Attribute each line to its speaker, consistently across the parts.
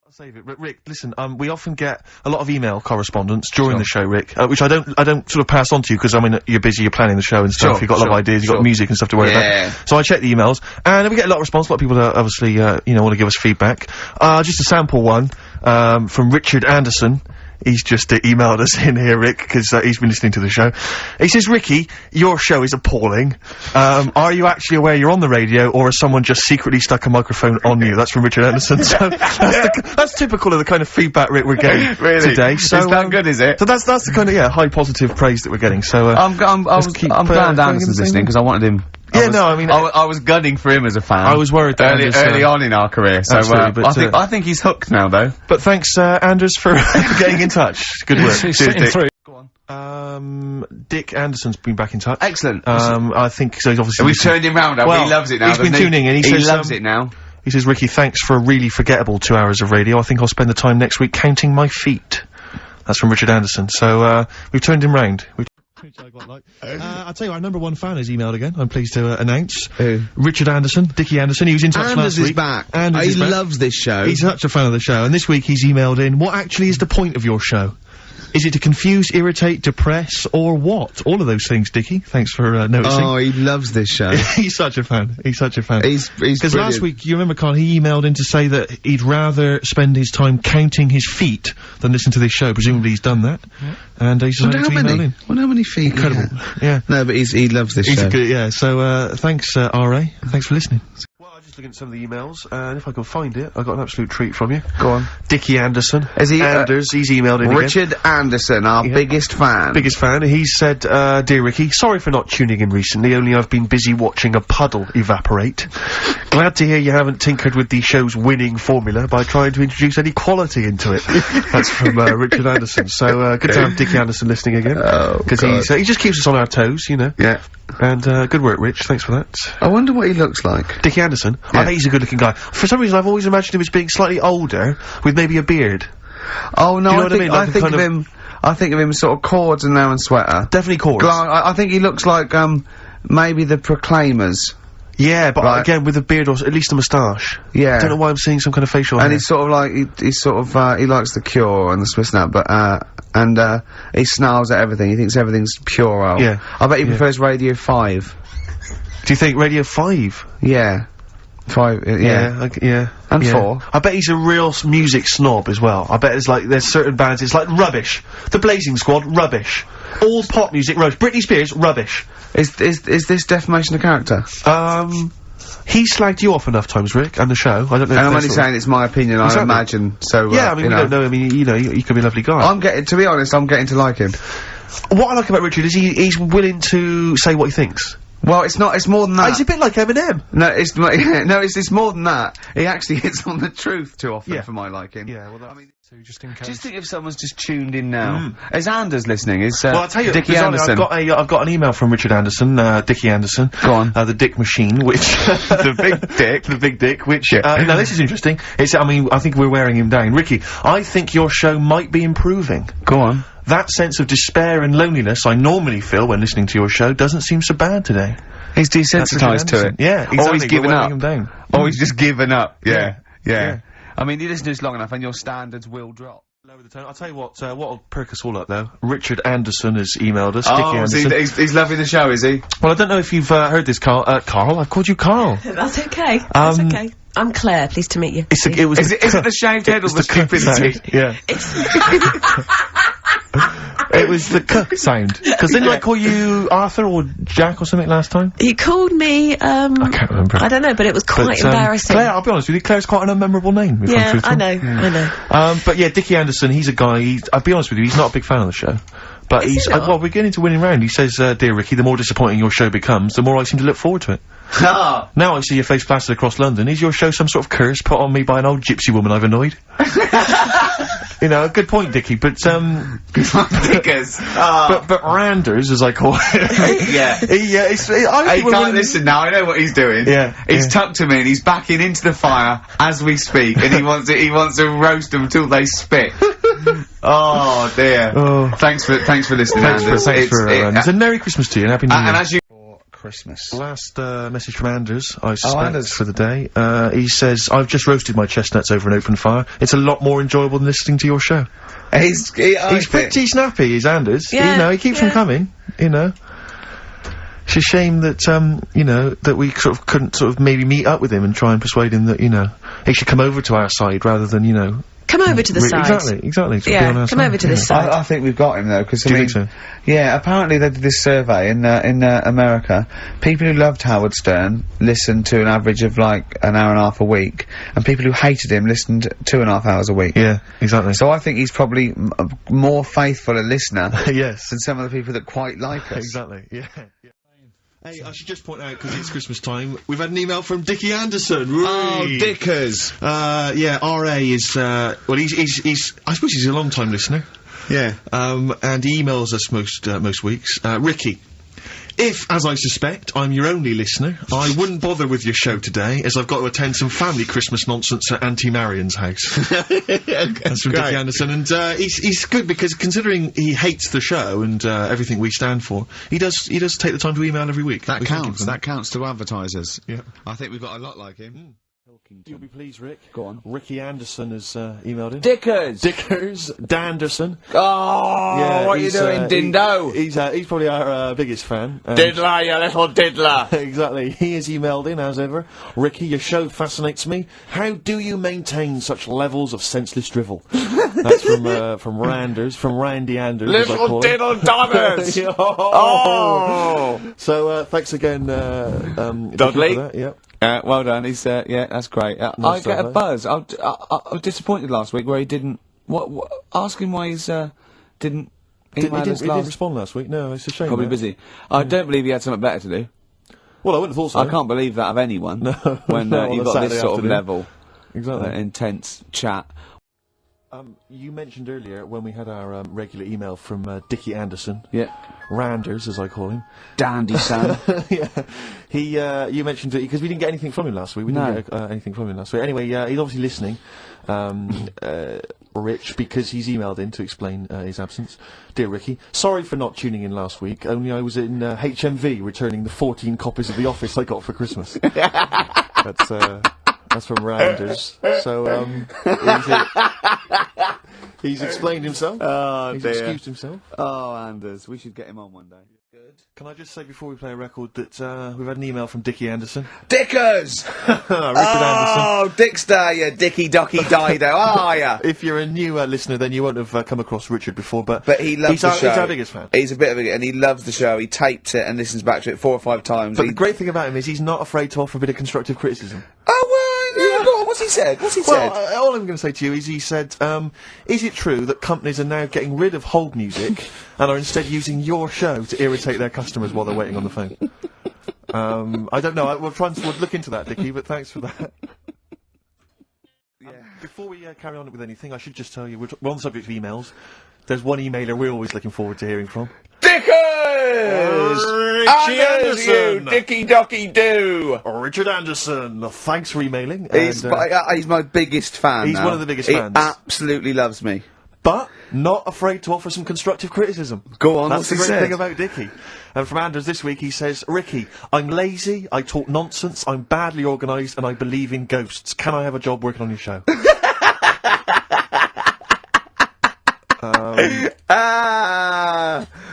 Speaker 1: I'll save it. Rick, listen, we often get a lot of email correspondence during the show, Rick, which I don't sort of pass on to you because, I mean, you're busy, you're planning the show and stuff, you've got a lot of ideas, you've got music and stuff to worry about. So I check the emails, and we get a lot of response, a lot of people obviously, you know, want to give us feedback. Just a sample one, from Richard Anderson. He's just emailed us in here, Rick, because he's been listening to the show. He says, Ricky, your show is appalling. Are you actually aware you're on the radio, or has someone just secretly stuck a microphone on you? That's from Richard Anderson. So that's typical of the kind of feedback, Rick, we're getting today. So,
Speaker 2: it's that good, is it?
Speaker 1: So that's the kind of, high positive praise that we're getting. So,
Speaker 2: I'm glad Anderson's listening, because I wanted him. I was gunning for him as a fan.
Speaker 1: I was worried that
Speaker 2: early on in our career, so I think he's hooked now, though.
Speaker 1: But thanks, Anders, for getting in touch. Good work.
Speaker 2: Cheers, Dick.
Speaker 1: Go on. Dick Anderson's been back in touch.
Speaker 2: Excellent.
Speaker 1: I think so. He's obviously.
Speaker 2: We've turned him round. Well, he loves it now.
Speaker 1: He's been tuning in. He says,
Speaker 2: loves it now.
Speaker 1: He says, Ricky, thanks for a really forgettable 2 hours of radio. I think I'll spend the time next week counting my feet. That's from Richard Anderson. So we've turned him round. Which I quite like. I'll tell you, our number one fan has emailed again, I'm pleased to announce.
Speaker 3: Who?
Speaker 1: Richard Anderson, Dickie Anderson, he was in touch last week.
Speaker 3: Is back.
Speaker 1: Anders
Speaker 3: he loves this show.
Speaker 1: He's such a fan of the show, and this week he's emailed in, what actually is the point of your show? Is it to confuse, irritate, depress, or what? All of those things, Dickie. Thanks for noticing.
Speaker 3: Oh, he loves this show.
Speaker 1: He's such a fan. He's such a fan.
Speaker 3: He's
Speaker 1: because last week, you remember, Karl, he emailed in to say that he'd rather spend his time counting his feet than listen to this show. Presumably he's done that. Yeah. And he's decided to email in.
Speaker 3: Wonder how many feet.
Speaker 1: Incredible. Yeah.
Speaker 3: No, but he loves this show.
Speaker 1: Good, so, thanks, R.A. Thanks for listening. Looking at some of the emails, and if I can find it, I got an absolute treat from you.
Speaker 3: Go on.
Speaker 1: Dickie Anderson.
Speaker 3: Is he?
Speaker 1: Anders, he's emailed in
Speaker 3: Richard Anderson, our biggest fan.
Speaker 1: Biggest fan. He said, Dear Ricky, sorry for not tuning in recently, only I've been busy watching a puddle evaporate. Glad to hear you haven't tinkered with the show's winning formula by trying to introduce any quality into it. That's from, Richard Anderson. So, good to have Dickie Anderson listening again.
Speaker 3: Oh,
Speaker 1: because he just keeps us on our toes, you know.
Speaker 3: Yeah.
Speaker 1: And, good work, Rich. Thanks for that.
Speaker 3: I wonder what he looks like.
Speaker 1: Dickie Anderson?
Speaker 3: Yeah.
Speaker 1: I think he's a good-looking guy. For some reason, I've always imagined him as being slightly older, with maybe a beard.
Speaker 3: Oh, no,
Speaker 1: I mean? Like
Speaker 3: I think of him sort of cords and now and sweater.
Speaker 1: Definitely cords.
Speaker 3: I think he looks like, maybe the Proclaimers.
Speaker 1: Yeah, but again, with a beard or at least a moustache.
Speaker 3: Yeah.
Speaker 1: I don't know why I'm seeing some kind of facial hair.
Speaker 3: And he's sort of like, he's sort of, he likes the Cure and the Swiss Nut, but, he snarls at everything. He thinks everything's puerile.
Speaker 1: Yeah.
Speaker 3: I bet he prefers Radio 5.
Speaker 1: Do you think Radio 5?
Speaker 3: Yeah. 5,
Speaker 1: yeah.
Speaker 3: And 4.
Speaker 1: I bet he's a real music snob as well. I bet there's certain bands, it's like rubbish. The Blazing Squad, rubbish. All pop music, rubbish. Britney Spears, rubbish.
Speaker 3: Is this defamation of character?
Speaker 1: He slagged you off enough times, Rick, and the show. I don't know.
Speaker 3: And I'm only saying it's my opinion, I imagine, so,
Speaker 1: yeah, I mean, we don't know, I mean, you know, he could be a lovely guy.
Speaker 3: To be honest, I'm getting to like him.
Speaker 1: What I like about Richard is he's willing to say what he thinks.
Speaker 3: Well, it's more than that.
Speaker 1: He's a bit like Eminem.
Speaker 3: No, it's more than that. He actually hits on the truth too often for my liking.
Speaker 1: Yeah, well, I mean, so just in case.
Speaker 3: Just think if someone's just tuned in now. Is Anders listening?
Speaker 1: Well, I'll tell you,
Speaker 3: Dickie Anderson.
Speaker 1: I've got an email from Richard Anderson, Dickie Anderson.
Speaker 3: Go on.
Speaker 1: The Dick Machine, which
Speaker 3: the big dick,
Speaker 1: which now this is interesting. I think we're wearing him down. Ricky, I think your show might be improving.
Speaker 3: Go on.
Speaker 1: That sense of despair and loneliness I normally feel when listening to your show doesn't seem so bad today.
Speaker 3: He's desensitised to it.
Speaker 1: Yeah, exactly.
Speaker 3: Or he's given up.
Speaker 1: Him down.
Speaker 3: Or he's just given up. Yeah. I mean, you listen to this long enough and your standards will drop.
Speaker 1: Lower the tone. I'll tell you what'll perk us all up though. Richard Anderson has emailed us.
Speaker 3: Oh, he's loving the show, is he?
Speaker 1: Well, I don't know if you've heard this, Karl. Karl, I called you Karl.
Speaker 4: That's okay. That's okay. I'm Claire, pleased to meet you.
Speaker 3: Is it the shaved head or the stupidity?
Speaker 1: Yeah. It was the k sound. Because didn't I call you Arthur or Jack or something last time?
Speaker 4: You called me,
Speaker 1: I can't remember.
Speaker 4: I don't know, but it was quite embarrassing.
Speaker 1: Claire, I'll be honest with you, Claire's quite an unmemorable name.
Speaker 4: Yeah, I know.
Speaker 1: But yeah, Dickie Anderson, he's a guy, I'll be honest with you, he's not a big fan of the show. But well, we're getting to winning round. He says, Dear Ricky, the more disappointing your show becomes, the more I seem to look forward to it. Now I see your face plastered across London. Is your show some sort of curse put on me by an old gypsy woman I've annoyed? You know, good point, Dickie, but,
Speaker 3: Dickers.
Speaker 1: But Randers, as I call him.
Speaker 3: Yeah.
Speaker 1: He
Speaker 3: can't listen now, I know what he's doing.
Speaker 1: Yeah.
Speaker 3: He's tucked him in, he's backing into the fire as we speak, and he wants to roast them till they spit. Oh, dear.
Speaker 1: Oh.
Speaker 3: Thanks for listening, Anders.
Speaker 1: Thanks for and Merry Christmas to you and Happy New Year.
Speaker 3: And as you Christmas.
Speaker 1: Last message from Anders, I suspect, for the day. He says, I've just roasted my chestnuts over an open fire. It's a lot more enjoyable than listening to your show.
Speaker 3: He's
Speaker 1: pretty snappy, is Anders.
Speaker 4: Yeah,
Speaker 1: you know, he keeps them coming, you know. It's a shame that, you know, that we sort of couldn't sort of maybe meet up with him and try and persuade him that, you know, he should come over to our side rather than, you know...
Speaker 4: Come over to the side.
Speaker 1: Exactly.
Speaker 4: Yeah, come over to this side.
Speaker 3: I think we've got him though, because
Speaker 1: Do you think so?
Speaker 3: Yeah, apparently they did this survey in America. People who loved Howard Stern listened to an average of like an hour and a half a week, and people who hated him listened 2.5 hours a week.
Speaker 1: Yeah, exactly.
Speaker 3: So I think he's probably more faithful a listener
Speaker 1: yes.
Speaker 3: than some of the people that quite like us.
Speaker 1: Exactly, yeah. Hey, I should just point out, because it's Christmas time, we've had an email from Dickie Anderson.
Speaker 3: Oh, Dickers!
Speaker 1: Yeah, R.A. is, well, he's, I suppose he's a long-time listener.
Speaker 3: Yeah.
Speaker 1: And he emails us most weeks. Ricky, if, as I suspect, I'm your only listener, I wouldn't bother with your show today, as I've got to attend some family Christmas nonsense at Auntie Marion's house. That's from Dickie Anderson, and he's good because considering he hates the show and everything we stand for, he does take the time to email every week.
Speaker 3: That counts. That counts to advertisers.
Speaker 1: Yeah.
Speaker 3: I think we've got a lot like him.
Speaker 1: You'll be pleased, Rick.
Speaker 3: Go on.
Speaker 1: Ricky Anderson has emailed in.
Speaker 3: Dickers!
Speaker 1: Danderson.
Speaker 3: Oh,
Speaker 1: yeah,
Speaker 3: what are you doing, Dindo?
Speaker 1: He's probably our biggest fan.
Speaker 3: Diddler, you little diddler!
Speaker 1: Exactly. He has emailed in, as ever. Ricky, your show fascinates me. How do you maintain such levels of senseless drivel? That's from Randy Anders.
Speaker 3: Little diddle doggers! Oh!
Speaker 1: So, thanks again,
Speaker 3: Dudley.
Speaker 1: for that, yep.
Speaker 3: Well done. He's yeah, that's great. I get a buzz. I was disappointed last week where he didn't. What? Ask him why he's didn't.
Speaker 1: He didn't respond last week. No, it's a shame.
Speaker 3: Probably busy. I don't believe he had something better to do.
Speaker 1: Well, I wouldn't have thought so.
Speaker 3: I can't believe that of anyone.
Speaker 1: No,
Speaker 3: when you've got this sort of level,
Speaker 1: exactly,
Speaker 3: intense chat.
Speaker 1: You mentioned earlier when we had our regular email from Dickie Anderson.
Speaker 3: Yeah.
Speaker 1: Randers, as I call him.
Speaker 3: Dandy son.
Speaker 1: Yeah. You mentioned it because we didn't get anything from him last week. We didn't get anything from him last week. Anyway, he's obviously listening. Rich, because he's emailed in to explain his absence. Dear Ricky, sorry for not tuning in last week. Only I was in HMV returning the 14 copies of The Office I got for Christmas. That's from Randers. So, he's explained himself.
Speaker 3: Oh,
Speaker 1: he's
Speaker 3: dear.
Speaker 1: excused himself.
Speaker 3: Oh, Anders, we should get him on one day. Good.
Speaker 1: Can I just say before we play a record that we've had an email from Dickie Anderson.
Speaker 3: Dickers!
Speaker 1: Richard Anderson.
Speaker 3: Oh, Dickster, you Dicky Docky Dido, are ya?
Speaker 1: If you're a new listener, then you won't have come across Richard before, but
Speaker 3: he loves the show.
Speaker 1: He's our biggest fan.
Speaker 3: He's a bit of a, and he loves the show. He tapes it and listens back to it 4 or 5 times.
Speaker 1: But the great thing about him is he's not afraid to offer a bit of constructive criticism.
Speaker 3: Oh, well, yeah, go on, what's he said?
Speaker 1: All I'm going to say to you is he said, is it true that companies are now getting rid of hold music and are instead using your show to irritate their customers while they're waiting on the phone? I don't know. We'll look into that, Dickie, but thanks for that. Before we carry on with anything, I should just tell you, we're on the subject of emails. There's one emailer we're always looking forward to hearing from.
Speaker 3: Dickers!
Speaker 1: Richie Anderson!
Speaker 3: You, Dicky Docky Do!
Speaker 1: Richard Anderson, thanks for emailing.
Speaker 3: He's my biggest fan.
Speaker 1: He's one of the biggest fans.
Speaker 3: He absolutely loves me.
Speaker 1: But not afraid to offer some constructive criticism.
Speaker 3: Go on,
Speaker 1: that's the
Speaker 3: great
Speaker 1: thing about Dickie. And from Anders this week, he says, Ricky, I'm lazy, I talk nonsense, I'm badly organised, and I believe in ghosts. Can I have a job working on your show?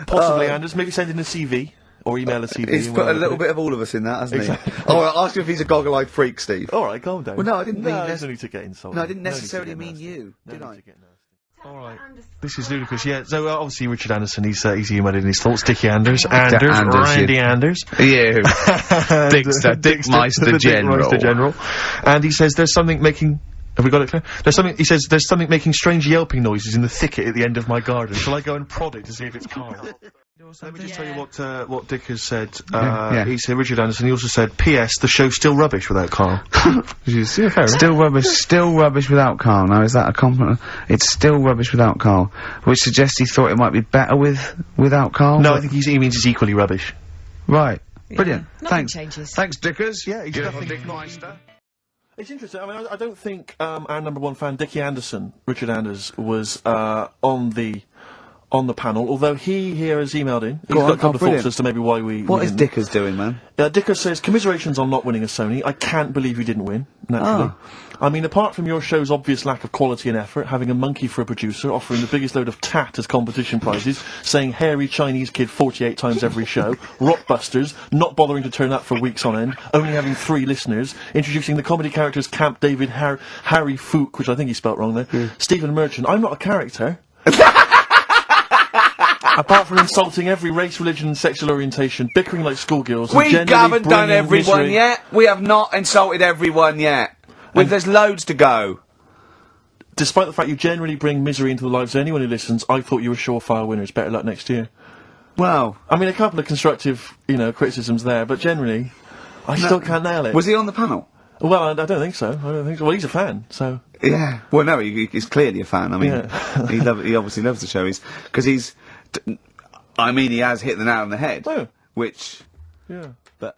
Speaker 1: Possibly, Anders. Maybe send in a CV. Or email a CV.
Speaker 3: He's put a little bit of all of us in that, hasn't he? Oh, I'll ask him if he's a goggle-eyed freak, Steve.
Speaker 1: Alright, calm down.
Speaker 3: Well, no, I didn't mean...
Speaker 1: there's no need to get insulted.
Speaker 3: No, I didn't necessarily mean you, did I?
Speaker 1: Alright. This is ludicrous, yeah. So, obviously, Richard Anderson, he's emailed in his thoughts. Dickie Anders. Randy Anders.
Speaker 3: You. Dickmeister General.
Speaker 1: And he says there's something making... Have we got it clear? He says, there's something making strange yelping noises in the thicket at the end of my garden. Shall I go and prod it to see if it's Karl? Let me just tell you what Dick has said. He said, Richard Anderson, he also said, P.S. the show's still rubbish without Karl.
Speaker 3: Still rubbish without Karl. Now, is that a compliment? It's still rubbish without Karl. Which suggests he thought it might be better without Karl?
Speaker 1: No, I think he means it's equally rubbish.
Speaker 3: Right.
Speaker 4: Yeah,
Speaker 3: brilliant.
Speaker 4: Thanks. Changes.
Speaker 3: Thanks, Dickers.
Speaker 1: Yeah, he's definitely Dickmeister. It's interesting. I mean, I don't think our #1 fan, Dickie Anderson, Richard Anders, was on the on the panel, although he here has emailed in. He's got a couple of thoughts as to maybe why we...
Speaker 3: What is Dickers doing, man?
Speaker 1: Dickers says, commiserations on not winning a Sony. I can't believe you didn't win, naturally. I mean, apart from your show's obvious lack of quality and effort, having a monkey for a producer, offering the biggest load of tat as competition prizes, saying hairy Chinese kid 48 times every show, Rockbusters, not bothering to turn up for weeks on end, only having 3 listeners, introducing the comedy characters Camp David, Harry Fook, which I think he spelt wrong there, Stephen Merchant. I'm not a character. Apart from insulting every race, religion and sexual orientation, bickering like schoolgirls,
Speaker 3: we haven't done everyone yet. We have not insulted everyone yet. There's loads to go.
Speaker 1: Despite the fact you generally bring misery into the lives of anyone who listens, I thought you were surefire winners. Better luck next year.
Speaker 3: Well,
Speaker 1: I mean, a couple of constructive, criticisms there, but generally, I still can't nail it.
Speaker 3: Was he on the panel?
Speaker 1: Well, I don't think so. Well, he's a fan, so...
Speaker 3: Yeah. Well, no, he's clearly a fan. I mean, he obviously loves the show. Because he's... I mean, he has hit the nail on the head.
Speaker 1: Oh.
Speaker 3: Which...
Speaker 1: Yeah.
Speaker 3: But,